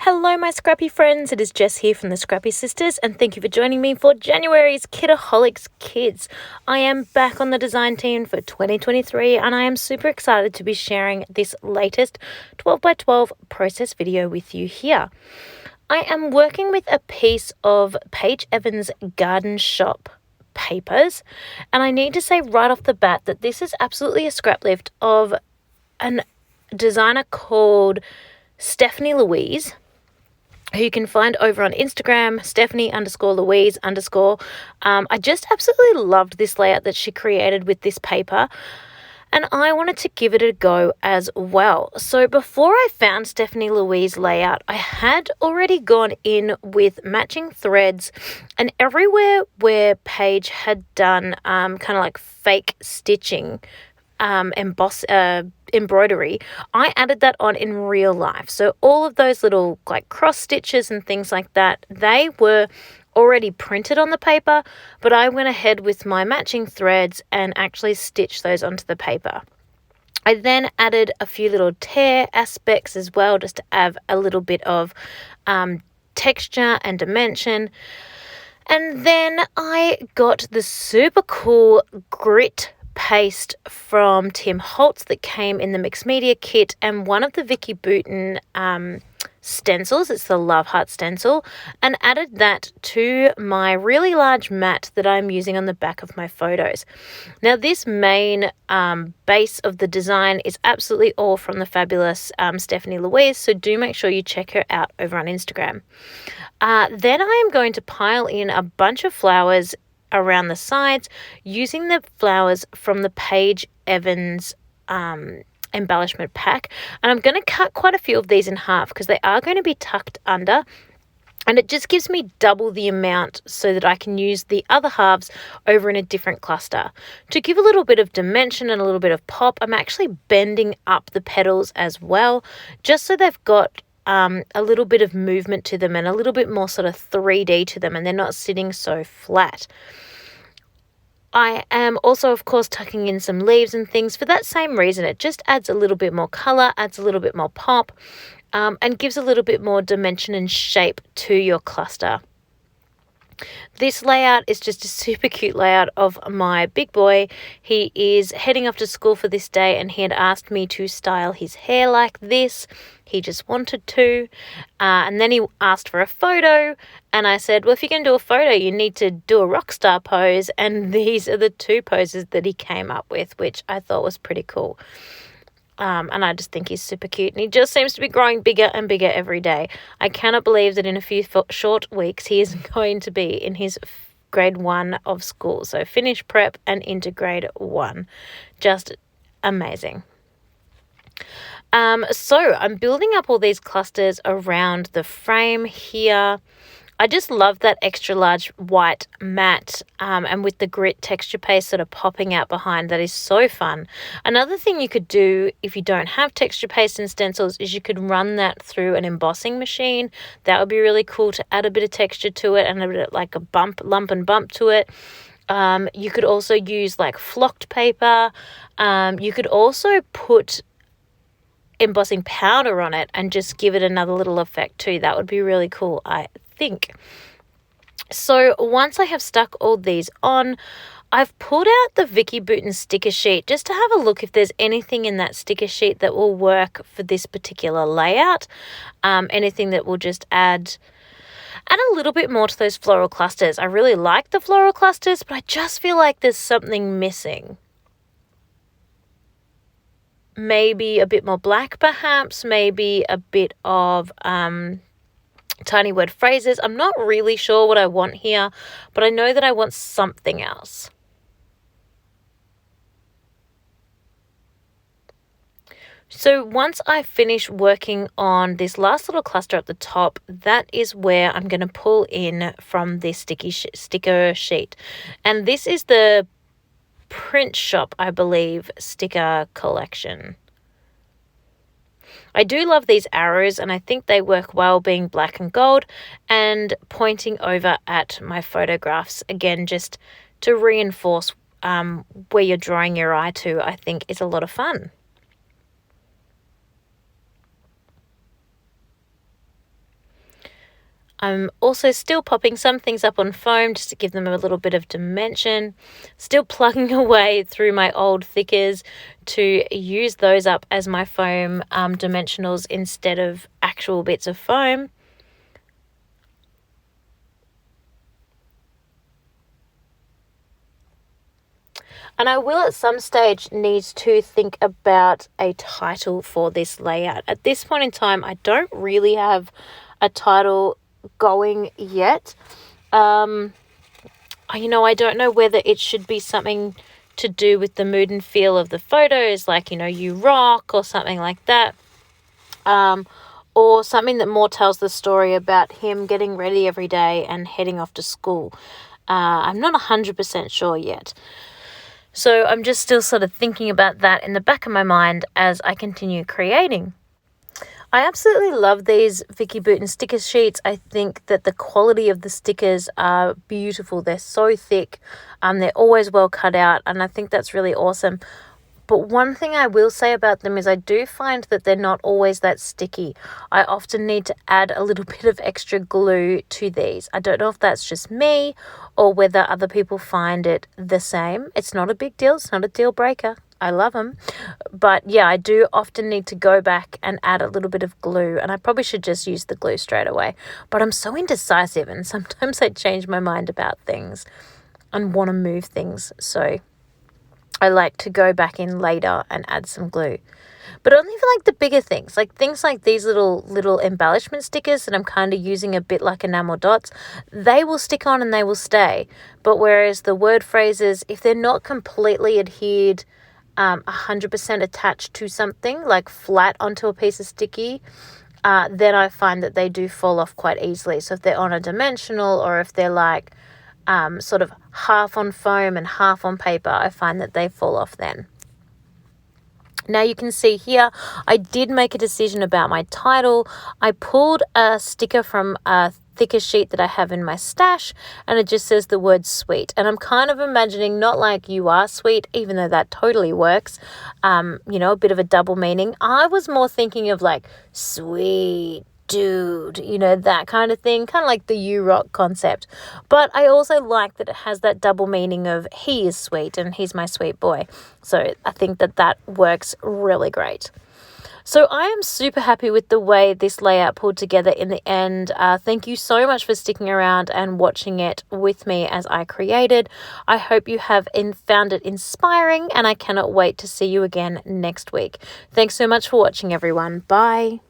Hello my scrappy friends, it is Jess here from the Scrappy Sisters and thank you for joining me for January's Kitaholic Kits. I am back on the design team for 2023 and I am super excited to be sharing this latest 12x12 process video with you here. I am working with a piece of Paige Evans Garden Shop papers and I need to say right off the bat that this is absolutely a scrap lift of a designer called Stephanie Louise, who you can find over on Instagram, Stephanie_Louise_. I just absolutely loved this layout that she created with this paper and I wanted to give it a go as well. So before I found Stephanie Louise layout, I had already gone in with matching threads and everywhere where Paige had done kind of like fake stitching, embroidery, I added that on in real life. So all of those little like cross stitches and things like that, they were already printed on the paper, but I went ahead with my matching threads and actually stitched those onto the paper. I then added a few little tear aspects as well, just to add a little bit of texture and dimension. And then I got the super cool grit paste from Tim Holtz that came in the mixed media kit and one of the Vicky Bouton stencils, it's the Love Heart stencil, and added that to my really large mat that I'm using on the back of my photos. Now this main base of the design is absolutely all from the fabulous Stephanie Louise, so do make sure you check her out over on Instagram. Then I am going to pile in a bunch of flowers around the sides using the flowers from the Paige Evans embellishment pack, and I'm going to cut quite a few of these in half because they are going to be tucked under and it just gives me double the amount so that I can use the other halves over in a different cluster. To give a little bit of dimension and a little bit of pop, I'm actually bending up the petals as well, just so they've got a little bit of movement to them and a little bit more sort of 3D to them and they're not sitting so flat. I am also, of course, tucking in some leaves and things for that same reason. It just adds a little bit more colour, adds a little bit more pop, and gives a little bit more dimension and shape to your cluster. This layout is just a super cute layout of my big boy. He is heading off to school for this day and he had asked me to style his hair like this. He just wanted to. And then he asked for a photo and I said, well, if you're going to do a photo, you need to do a rock star pose. And these are the two poses that he came up with, which I thought was pretty cool. And I just think he's super cute and he just seems to be growing bigger and bigger every day. I cannot believe that in a few short weeks he is going to be in his grade 1 of school. So finish prep and into grade 1. Just amazing. So I'm building up all these clusters around the frame here. I just love that extra large white mat and with the grit texture paste sort of popping out behind. That is so fun. Another thing you could do if you don't have texture paste and stencils is you could run that through an embossing machine. That would be really cool to add a bit of texture to it and a bit of like a lump and bump to it. You could also use like flocked paper. You could also put embossing powder on it and just give it another little effect too. That would be really cool, I think. So once I have stuck all these on, I've pulled out the Vicky Bouton sticker sheet just to have a look if there's anything in that sticker sheet that will work for this particular layout. Anything that will just add a little bit more to those floral clusters. I really like the floral clusters, but I just feel like there's something missing. Maybe a bit more black perhaps, maybe a bit of tiny word phrases. I'm not really sure what I want here, but I know that I want something else. So once I finish working on this last little cluster at the top, that is where I'm going to pull in from this sticker sheet. And this is the Print Shop, I believe, sticker collection. I do love these arrows and I think they work well being black and gold and pointing over at my photographs, again just to reinforce where you're drawing your eye to, I think is a lot of fun. I'm also still popping some things up on foam just to give them a little bit of dimension. Still plugging away through my old thickers to use those up as my foam dimensionals instead of actual bits of foam. And I will at some stage need to think about a title for this layout. At this point in time, I don't really have a title going yet. I don't know whether it should be something to do with the mood and feel of the photos, like, you rock or something like that. Or something that more tells the story about him getting ready every day and heading off to school. I'm not 100% sure yet. So I'm just still sort of thinking about that in the back of my mind as I continue creating. I absolutely love these Vicky Bouton sticker sheets. I think that the quality of the stickers are beautiful. They're so thick. They're always well cut out, and I think that's really awesome. But one thing I will say about them is I do find that they're not always that sticky. I often need to add a little bit of extra glue to these. I don't know if that's just me or whether other people find it the same. It's not a big deal. It's not a deal breaker. I love them. But yeah, I do often need to go back and add a little bit of glue, and I probably should just use the glue straight away. But I'm so indecisive, and sometimes I change my mind about things and want to move things. So I like to go back in later and add some glue. But only for like the bigger things, like things like these little embellishment stickers that I'm kind of using a bit like enamel dots, they will stick on and they will stay. But whereas the word phrases, if they're not completely adhered 100% attached to something, like flat onto a piece of sticky, then I find that they do fall off quite easily. So if they're on a dimensional, or if they're like sort of half on foam and half on paper, I find that they fall off then. Now you can see here, I did make a decision about my title. I pulled a sticker from a thicker sheet that I have in my stash, and it just says the word sweet. And I'm kind of imagining not like you are sweet, even though that totally works, a bit of a double meaning. I was more thinking of like sweet dude, that kind of thing, kind of like the you rock concept. But I also like that it has that double meaning of he is sweet and he's my sweet boy. So I think that works really great. So I am super happy with the way this layout pulled together in the end. Thank you so much for sticking around and watching it with me as I created. I hope you have found it inspiring, and I cannot wait to see you again next week. Thanks so much for watching, everyone. Bye.